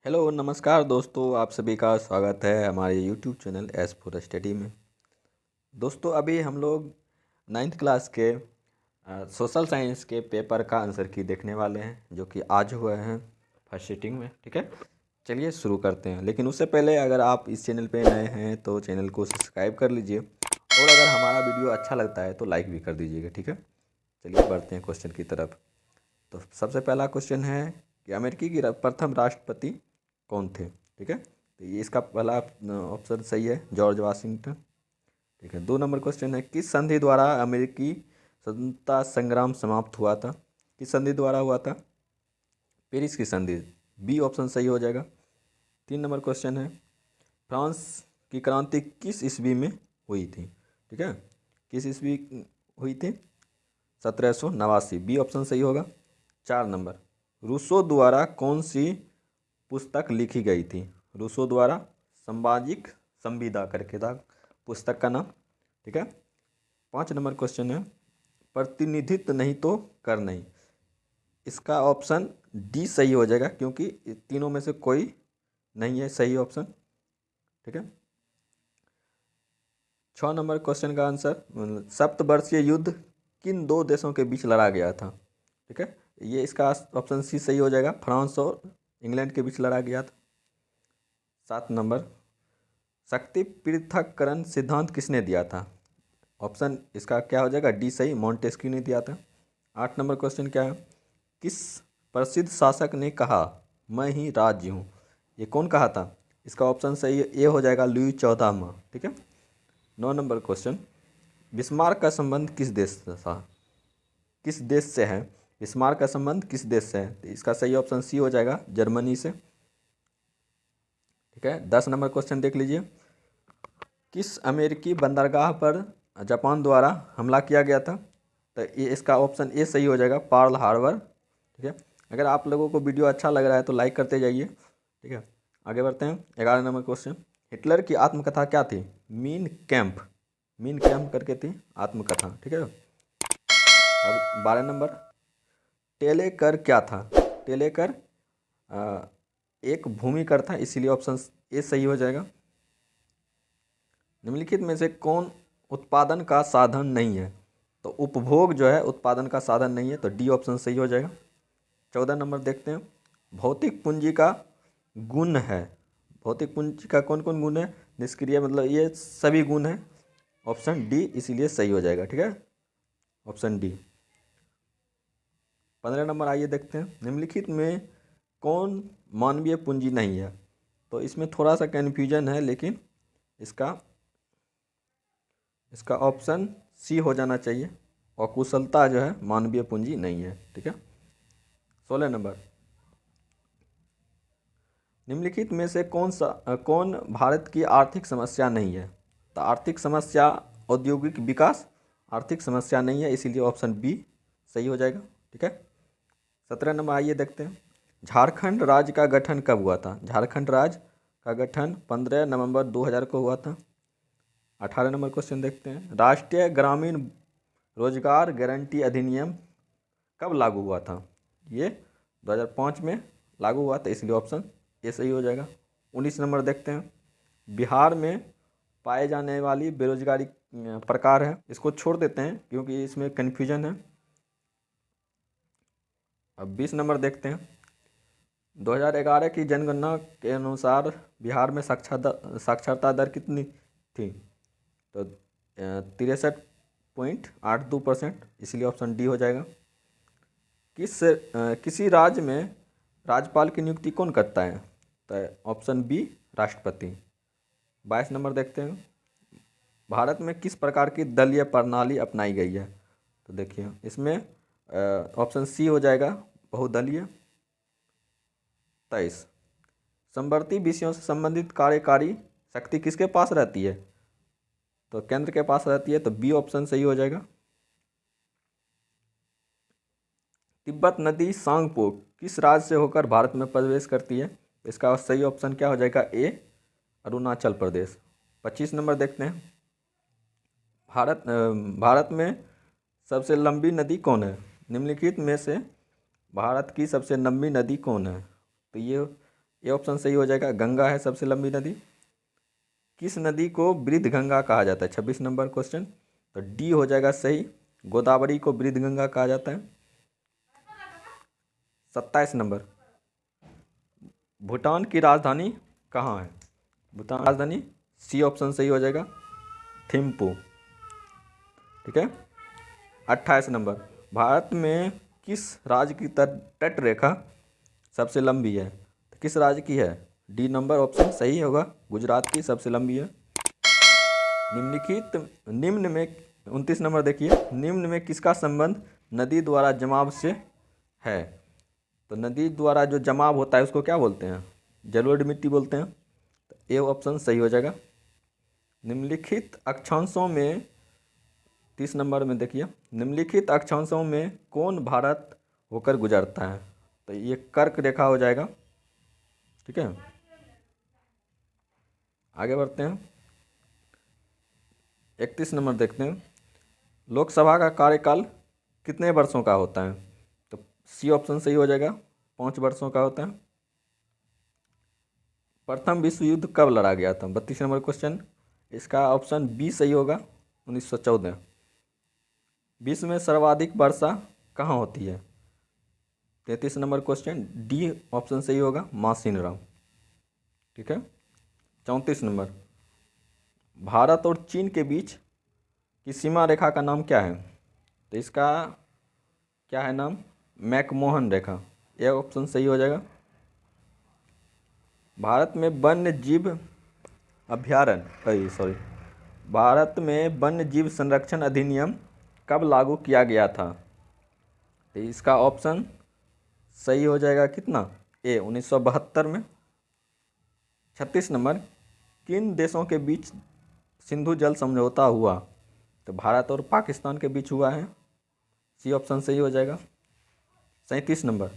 Hello नमस्कार दोस्तों, आप सभी का स्वागत है हमारे YouTube channel S for study में। दोस्तों अभी हम लोग नाइन्थ क्लास के सोशल साइंस के पेपर का आंसर की देखने वाले हैं, जो कि आज हुए हैं फर्स्ट सीटिंग में। ठीक है, चलिए शुरू करते हैं। लेकिन उससे पहले अगर आप इस चैनल पे नए हैं तो चैनल को सब्सक्राइब कर लीजिए, और अगर हमारा वीडियो अच्छा लगता है तो लाइक भी कर दीजिएगा। ठीक है, चलिए बढ़ते हैं क्वेश्चन की तरफ। तो सबसे पहला क्वेश्चन है कि अमेरिकी की प्रथम राष्ट्रपति कौन थे। ठीक है, तो ये इसका पहला ऑप्शन सही है, जॉर्ज वाशिंगटन। ठीक है, 2 नंबर क्वेश्चन है, किस संधि द्वारा अमेरिकी स्वतंत्रता संग्राम समाप्त हुआ था। किस संधि द्वारा हुआ था? पेरिस की संधि, बी ऑप्शन सही हो जाएगा। 3 नंबर क्वेश्चन है, फ्रांस की क्रांति किस ईस्वी में हुई थी। ठीक है, किस ईस्वी हुई थी? 1789, बी ऑप्शन सही होगा। 4 नंबर, रूसो द्वारा कौन सी पुस्तक लिखी गई थी। रूसो द्वारा सामाजिक संविदा करके था पुस्तक का नाम। ठीक है, 5 नंबर क्वेश्चन है, प्रतिनिधित्व नहीं तो कर नहीं। इसका ऑप्शन डी सही हो जाएगा, क्योंकि तीनों में से कोई नहीं है सही ऑप्शन। ठीक है, 6 नंबर क्वेश्चन का आंसर, सप्तवर्षीय युद्ध किन 2 देशों के बीच लड़ा गया था। ठीक है, ये इसका ऑप्शन सी सही हो जाएगा, फ्रांस और इंग्लैंड के बीच लड़ा गया था। 7 नंबर, शक्ति पृथक्करण सिद्धांत किसने दिया था। ऑप्शन इसका क्या हो जाएगा, डी सही, मॉन्टेस्क्यू ने दिया था। 8 नंबर क्वेश्चन क्या है, किस प्रसिद्ध शासक ने कहा मैं ही राज्य हूँ। ये कौन कहा था? इसका ऑप्शन सही ए हो जाएगा, लुई 14वां। ठीक है, 9 नंबर क्वेश्चन, बिस्मार्क का संबंध किस देश से था, किस देश से है। बिस्मार्क का संबंध किस देश से है? तो इसका सही ऑप्शन सी हो जाएगा, जर्मनी से। ठीक है, 10 नंबर क्वेश्चन देख लीजिए, किस अमेरिकी बंदरगाह पर जापान द्वारा हमला किया गया था। तो ये इसका ऑप्शन ए सही हो जाएगा, पर्ल हार्बर। ठीक है, अगर आप लोगों को वीडियो अच्छा लग रहा है तो लाइक करते जाइए। ठीक है, आगे बढ़ते हैं। 11 नंबर क्वेश्चन, हिटलर की आत्मकथा क्या थी। मीन कैंप, मीन कैंप करके थी आत्मकथा। ठीक है, अब 12 नंबर, टेलेकर क्या था। टेलेकर एक भूमिकर था, इसीलिए ऑप्शन ए सही हो जाएगा। निम्नलिखित में से कौन उत्पादन का साधन नहीं है। तो उपभोग जो है उत्पादन का साधन नहीं है, तो डी ऑप्शन सही हो जाएगा। 14 नंबर देखते हैं, भौतिक पूंजी का गुण है। भौतिक पूंजी का कौन कौन गुण है? निष्क्रिय, मतलब ये सभी गुण है, ऑप्शन डी इसीलिए सही हो जाएगा। ठीक है, ऑप्शन डी। 15 नंबर आइए देखते हैं, निम्नलिखित में कौन मानवीय पूंजी नहीं है। तो इसमें थोड़ा सा कन्फ्यूजन है, लेकिन इसका ऑप्शन सी हो जाना चाहिए, और कुशलता जो है मानवीय पूंजी नहीं है। ठीक है, 16 नंबर, निम्नलिखित में से कौन भारत की आर्थिक समस्या नहीं है। तो आर्थिक समस्या औद्योगिक विकास आर्थिक समस्या नहीं है, इसीलिए ऑप्शन बी सही हो जाएगा। ठीक है, 17 नंबर आइए देखते हैं, झारखंड राज्य का गठन कब हुआ था। झारखंड राज्य का गठन 15 नवंबर 2000 को हुआ था। 18 नंबर क्वेश्चन देखते हैं, राष्ट्रीय ग्रामीण रोजगार गारंटी अधिनियम कब लागू हुआ था। ये 2005 में लागू हुआ था, इसलिए ऑप्शन ये सही हो जाएगा। 19 नंबर देखते हैं, बिहार में पाए जाने वाली बेरोजगारी प्रकार है। इसको छोड़ देते हैं क्योंकि इसमें कन्फ्यूजन है। अब 20 नंबर देखते हैं, 2011 की जनगणना के अनुसार बिहार में साक्षरता दर कितनी थी। तो 63.82%, इसलिए ऑप्शन डी हो जाएगा। किसी राज्य में राज्यपाल की नियुक्ति कौन करता है। तो ऑप्शन बी, राष्ट्रपति। 22 नंबर देखते हैं, भारत में किस प्रकार की दलीय प्रणाली अपनाई गई है। तो देखिए इसमें ऑप्शन सी हो जाएगा, बहुदलीय। 23, समवर्ती विषयों से संबंधित कार्यकारी शक्ति किसके पास रहती है। तो केंद्र के पास रहती है, तो बी ऑप्शन सही हो जाएगा। तिब्बत नदी सांगपो किस राज्य से होकर भारत में प्रवेश करती है। इसका सही ऑप्शन क्या हो जाएगा, ए, अरुणाचल प्रदेश। 25 नंबर देखते हैं, भारत में सबसे लंबी नदी कौन है। निम्नलिखित में से भारत की सबसे लंबी नदी कौन है। तो ये ये ऑप्शन सही हो जाएगा, गंगा है सबसे लंबी नदी। किस नदी को वृद्ध गंगा कहा जाता है, 26 नंबर क्वेश्चन, तो डी हो जाएगा सही, गोदावरी को वृद्ध गंगा कहा जाता है। 27 नंबर, भूटान की राजधानी कहाँ है, भूटान की राजधानी सी ऑप्शन सही हो जाएगा, थिम्पू। ठीक है। 28 नंबर, भारत में किस राज्य की तट रेखा सबसे लंबी है, तो किस राज्य की है, डी नंबर ऑप्शन सही होगा, गुजरात की सबसे लंबी है। निम्न में 29 नंबर देखिए, निम्न में किसका संबंध नदी द्वारा जमाव से है, तो नदी द्वारा जो जमाव होता है उसको क्या बोलते हैं, जलोढ़ मिट्टी बोलते हैं, तो ए ऑप्शन सही हो जाएगा। निम्नलिखित अक्षांशों में 30 नंबर में देखिए, निम्नलिखित अक्षांशों में कौन भारत होकर गुजरता है, तो ये कर्क रेखा हो जाएगा। ठीक है, आगे बढ़ते हैं। 31 नंबर देखते हैं, लोकसभा का कार्यकाल कितने वर्षों का होता है, तो सी ऑप्शन सही हो जाएगा, 5 वर्षों का होता है। प्रथम विश्व युद्ध कब लड़ा गया था, 32 नंबर क्वेश्चन, इसका ऑप्शन बी सही होगा, 1914। विश्व में सर्वाधिक वर्षा कहाँ होती है, 33 नंबर क्वेश्चन, डी ऑप्शन सही होगा, मासिन राम। ठीक है। 34 नंबर, भारत और चीन के बीच की सीमा रेखा का नाम क्या है, तो इसका क्या है नाम, मैकमोहन रेखा, यह ऑप्शन सही हो जाएगा। भारत में वन्य जीव भारत में वन्य जीव संरक्षण अधिनियम कब लागू किया गया था, तो इसका ऑप्शन सही हो जाएगा कितना, ए 1972 में। 36 नंबर, किन देशों के बीच सिंधु जल समझौता हुआ, तो भारत और पाकिस्तान के बीच हुआ है, सी ऑप्शन सही हो जाएगा। 37 नंबर,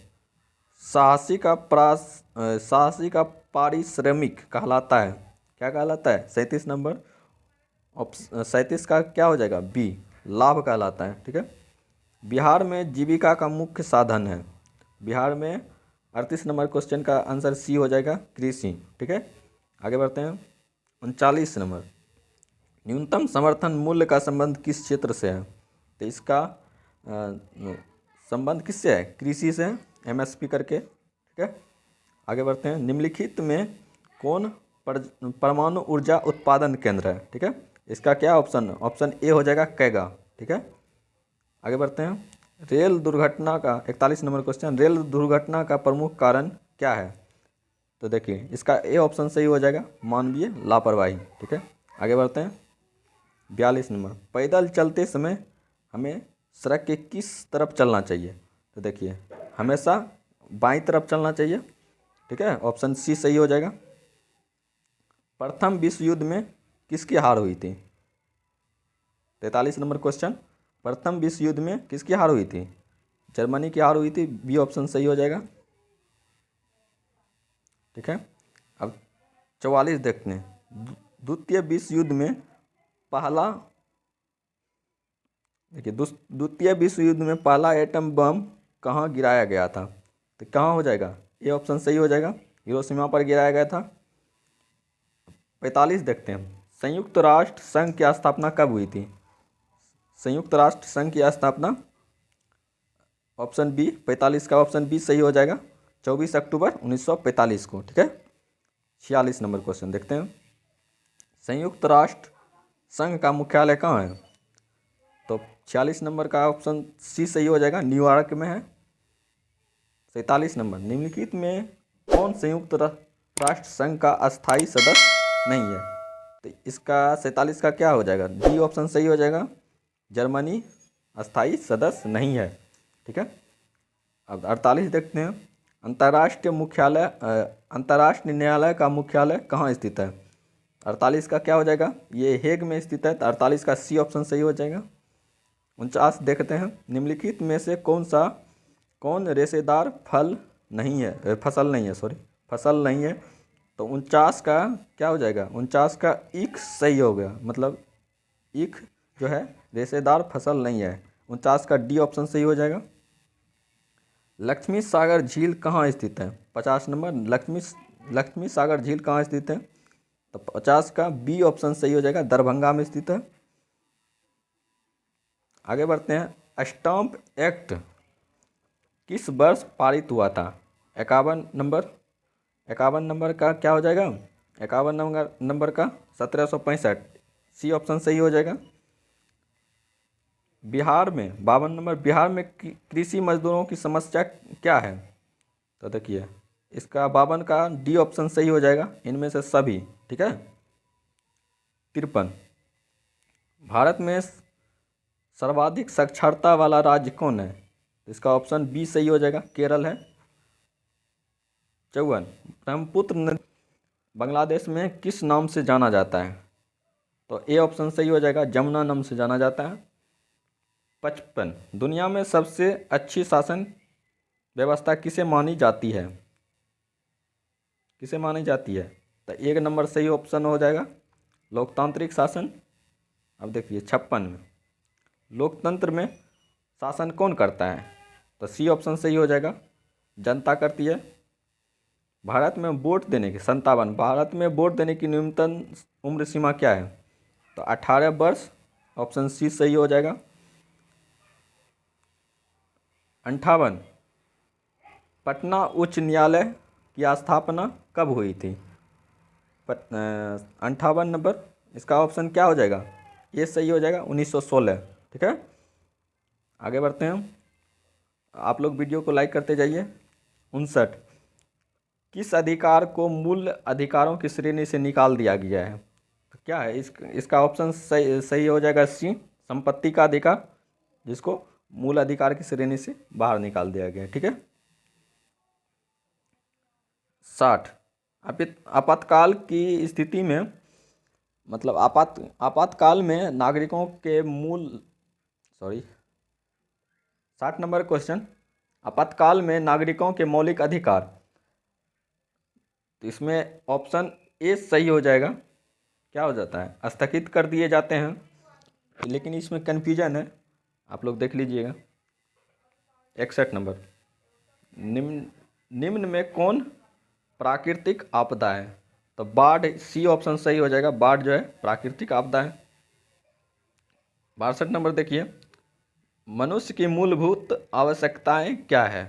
साहसी का पारिश्रमिक कहलाता है, क्या कहलाता है, 37 नंबर, 37 का क्या हो जाएगा, बी लाभ कहलाता है। ठीक है। बिहार में जीविका का मुख्य साधन है, बिहार में 38 नंबर क्वेश्चन का आंसर सी हो जाएगा, कृषि। ठीक है, आगे बढ़ते हैं। 39 नंबर, न्यूनतम समर्थन मूल्य का संबंध किस क्षेत्र से है, तो इसका संबंध किससे है, कृषि से है, एमएसपी करके। ठीक है, आगे बढ़ते हैं। निम्नलिखित में कौन परमाणु ऊर्जा उत्पादन केंद्र है, ठीक है, इसका क्या ऑप्शन ए हो जाएगा, कैगा। ठीक है, आगे बढ़ते हैं। रेल दुर्घटना का 41 नंबर क्वेश्चन, रेल दुर्घटना का प्रमुख कारण क्या है, तो देखिए इसका ए ऑप्शन सही हो जाएगा, मानवीय लापरवाही। ठीक है, आगे बढ़ते हैं। 42 नंबर, पैदल चलते समय हमें सड़क के किस तरफ चलना चाहिए, तो देखिए हमेशा बाईं तरफ चलना चाहिए। ठीक है, ऑप्शन सी सही हो जाएगा। प्रथम विश्व युद्ध में किसकी हार हुई थी, 43 नंबर क्वेश्चन, प्रथम विश्व युद्ध में किसकी हार हुई थी, जर्मनी की हार हुई थी, बी ऑप्शन सही हो जाएगा। ठीक है, अब 44 देखते हैं। द्वितीय विश्व युद्ध में पहला, देखिए द्वितीय विश्व युद्ध में पहला एटम बम कहाँ गिराया गया था, तो कहाँ हो जाएगा, ये ऑप्शन सही हो जाएगा, हिरोशिमा पर गिराया गया था। 45 देखते हैं। संयुक्त राष्ट्र संघ की स्थापना कब हुई थी, संयुक्त राष्ट्र संघ की स्थापना ऑप्शन बी, 45 का ऑप्शन बी सही हो जाएगा, 24 अक्टूबर 1945 को। ठीक है, 46 नंबर क्वेश्चन देखते हैं। संयुक्त राष्ट्र संघ का मुख्यालय कहाँ है, तो 46 नंबर का ऑप्शन सी सही हो जाएगा, न्यूयॉर्क में है। 47 नंबर, निम्नलिखित में कौन संयुक्त राष्ट्र संघ का अस्थायी सदस्य नहीं है, तो इसका 47 का क्या हो जाएगा, डी ऑप्शन सही हो जाएगा, जर्मनी अस्थायी सदस्य नहीं है। ठीक है, अब 48 देखते हैं। अंतर्राष्ट्रीय न्यायालय का मुख्यालय कहाँ स्थित है, 48 का क्या हो जाएगा, ये हेग में स्थित है, तो 48 का सी ऑप्शन सही हो जाएगा। 49 देखते हैं। निम्नलिखित में से कौन रेशेदार फसल नहीं है, तो 49 का क्या हो जाएगा, 49 का ईख सही हो गया, मतलब ईख जो है रेशेदार फसल नहीं है, 49 का डी ऑप्शन सही हो जाएगा। लक्ष्मी सागर झील कहाँ स्थित है, 50 नंबर, लक्ष्मी सागर झील कहाँ स्थित है? तो 50 का बी ऑप्शन सही हो जाएगा, दरभंगा में स्थित है। आगे बढ़ते हैं। स्टाम्प एक्ट किस वर्ष पारित हुआ था? 51 नंबर का क्या हो जाएगा? 51 नंबर का 1765। सी ऑप्शन सही हो जाएगा। बिहार में 52 नंबर, बिहार में कृषि मजदूरों की समस्या क्या है? तो देखिए इसका 52 का डी ऑप्शन सही हो जाएगा, इनमें से सभी। ठीक है। 53, भारत में सर्वाधिक साक्षरता वाला राज्य कौन है? इसका ऑप्शन बी सही हो जाएगा, केरल है। 54, ब्रह्मपुत्र नदी बांग्लादेश में किस नाम से जाना जाता है? तो ए ऑप्शन सही हो जाएगा, जमुना नाम से जाना जाता है। 55, दुनिया में सबसे अच्छी शासन व्यवस्था किसे मानी जाती है? किसे मानी जाती है? तो 1 नंबर सही ऑप्शन हो जाएगा, लोकतांत्रिक शासन। अब देखिए 56 में लोकतंत्र में शासन कौन करता है? तो सी ऑप्शन सही हो जाएगा, जनता करती है। भारत में वोट देने की 57, भारत में वोट देने की न्यूनतम उम्र सीमा क्या है? तो 18 वर्ष, ऑप्शन सी सही हो जाएगा। 58, पटना उच्च न्यायालय की स्थापना कब हुई थी? 58 नंबर, इसका ऑप्शन क्या हो जाएगा? ये सही हो जाएगा, 1916। ठीक है। आगे बढ़ते हैं, आप लोग वीडियो को लाइक करते जाइए। 59, किस अधिकार को मूल अधिकारों की श्रेणी से निकाल दिया गया है? तो क्या है इसका ऑप्शन सही हो जाएगा, सी, संपत्ति का अधिकार, जिसको मूल अधिकार की श्रेणी से बाहर निकाल दिया गया है। ठीक है। 60, आपातकाल की स्थिति में, मतलब आपातकाल में नागरिकों के 60 नंबर क्वेश्चन, आपातकाल में नागरिकों के मौलिक अधिकार। तो इसमें ऑप्शन ए सही हो जाएगा, क्या हो जाता है? स्थगित कर दिए जाते हैं। लेकिन इसमें कन्फ्यूजन है, आप लोग देख लीजिएगा। 61 नंबर, निम्न में कौन प्राकृतिक आपदा है? तो बाढ़, सी ऑप्शन सही हो जाएगा, बाढ़ जो है प्राकृतिक आपदा है। 62 नंबर देखिए, मनुष्य की मूलभूत आवश्यकताएं क्या है?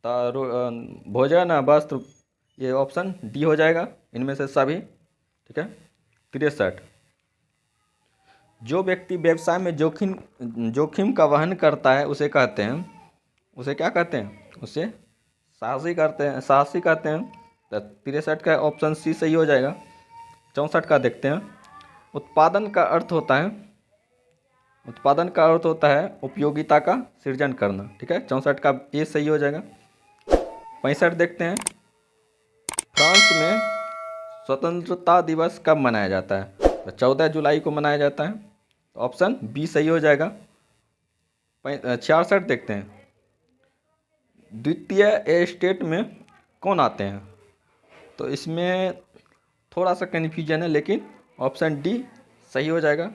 तो भोजन, वस्त्र, ये ऑप्शन डी हो जाएगा, इनमें से सभी। ठीक है। 63, जो व्यक्ति व्यवसाय में जोखिम का वहन करता है उसे क्या कहते हैं? उसे साहसी कहते हैं। तो 63 का ऑप्शन सी सही हो जाएगा। 64 का देखते हैं, उत्पादन का अर्थ होता है उपयोगिता का सृजन करना। ठीक है। 64 का ए सही हो जाएगा। 65 देखते हैं, फ्रांस में स्वतंत्रता दिवस कब मनाया जाता है? तो 14 जुलाई को मनाया जाता है। तो ऑप्शन बी सही हो जाएगा। 66 देखते हैं, द्वितीय एस्टेट में कौन आते हैं? तो इसमें थोड़ा सा कन्फ्यूजन है, लेकिन ऑप्शन डी सही हो जाएगा,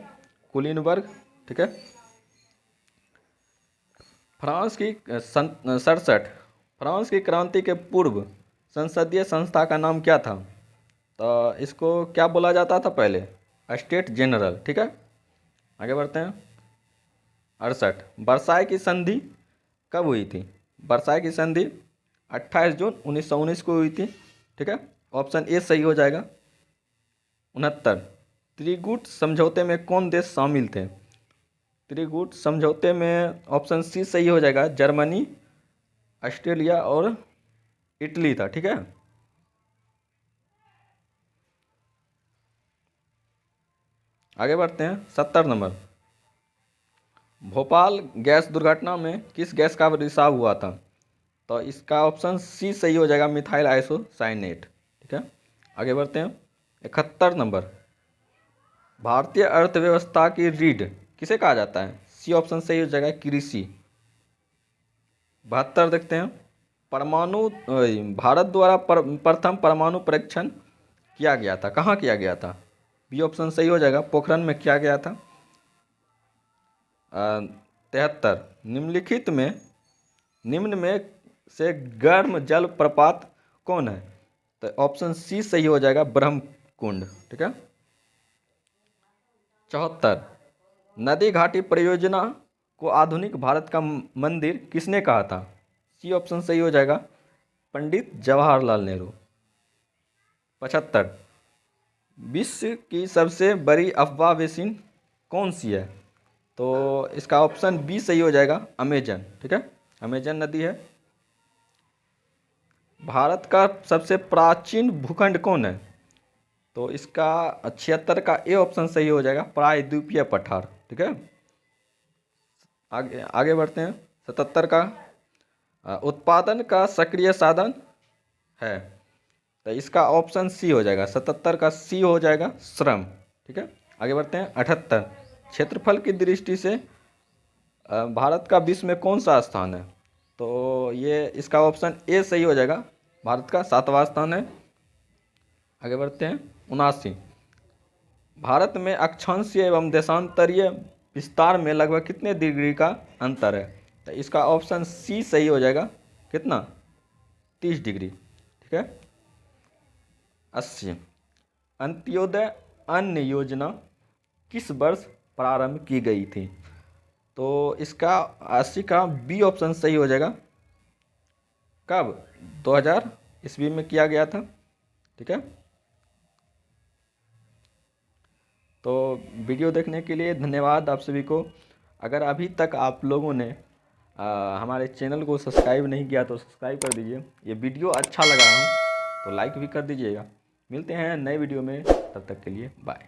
कुलीनबर्ग। ठीक है। फ्रांस की 67, फ्रांस की क्रांति के पूर्व संसदीय संस्था का नाम क्या था? तो इसको क्या बोला जाता था पहले? State general. ठीक है। आगे बढ़ते हैं। 68, वर्साई की संधि कब हुई थी? वर्साई की संधि 28 जून 1919 को हुई थी। ठीक है। ऑप्शन ए सही हो जाएगा। 69, त्रिगुट समझौते में कौन देश शामिल थे? त्रिगुट समझौते में ऑप्शन सी सही हो जाएगा, जर्मनी, ऑस्ट्रेलिया और इटली था। ठीक है। आगे बढ़ते हैं। 70 नंबर, भोपाल गैस दुर्घटना में किस गैस का रिसाव हुआ था? तो इसका ऑप्शन सी सही हो जाएगा, मिथाइल आइसोसाइनेट। ठीक है। आगे बढ़ते हैं। 71 नंबर, भारतीय अर्थव्यवस्था की रीढ़ किसे कहा जाता है? सी ऑप्शन सही हो जाएगा, कृषि। 72 देखते हैं, भारत द्वारा प्रथम परमाणु परीक्षण किया गया था, कहाँ किया गया था? बी ऑप्शन सही हो जाएगा, पोखरण में किया गया था। 73, निम्न में से गर्म जल प्रपात कौन है? तो ऑप्शन सी सही हो जाएगा, ब्रह्मकुंड। ठीक है। 74, नदी घाटी परियोजना को आधुनिक भारत का मंदिर किसने कहा था? सी ऑप्शन सही हो जाएगा, पंडित जवाहरलाल नेहरू। 75, विश्व की सबसे बड़ी अफवाह बेसिन कौन सी है? तो इसका ऑप्शन बी सही हो जाएगा, अमेजन। ठीक है, अमेजन नदी है। भारत का सबसे प्राचीन भूखंड कौन है? तो इसका 76 का ए ऑप्शन सही हो जाएगा, प्रायद्वीपीय पठार। ठीक है, आगे आगे बढ़ते हैं। 77 का उत्पादन का सक्रिय साधन है, तो इसका ऑप्शन सी हो जाएगा, 77 का सी हो जाएगा, श्रम। ठीक है, आगे बढ़ते हैं। 78, क्षेत्रफल की दृष्टि से भारत का विश्व में कौन सा स्थान है? तो ये इसका ऑप्शन ए सही हो जाएगा, भारत का 7वां स्थान है। आगे बढ़ते हैं। 79, भारत में अक्षांशीय एवं देशांतरीय विस्तार में लगभग कितने डिग्री का अंतर है? तो इसका ऑप्शन सी सही हो जाएगा, कितना? 30 डिग्री। ठीक है। 80, अंत्योदय अन्न योजना किस वर्ष प्रारंभ की गई थी? तो इसका 80 का बी ऑप्शन सही हो जाएगा, कब? 2000 ईस्वी में किया गया था। ठीक है, तो वीडियो देखने के लिए धन्यवाद आप सभी को। अगर अभी तक आप लोगों ने हमारे चैनल को सब्सक्राइब नहीं किया तो सब्सक्राइब कर दीजिए। ये वीडियो अच्छा लगा हो तो लाइक भी कर दीजिएगा। मिलते हैं नए वीडियो में, तब तक के लिए बाय।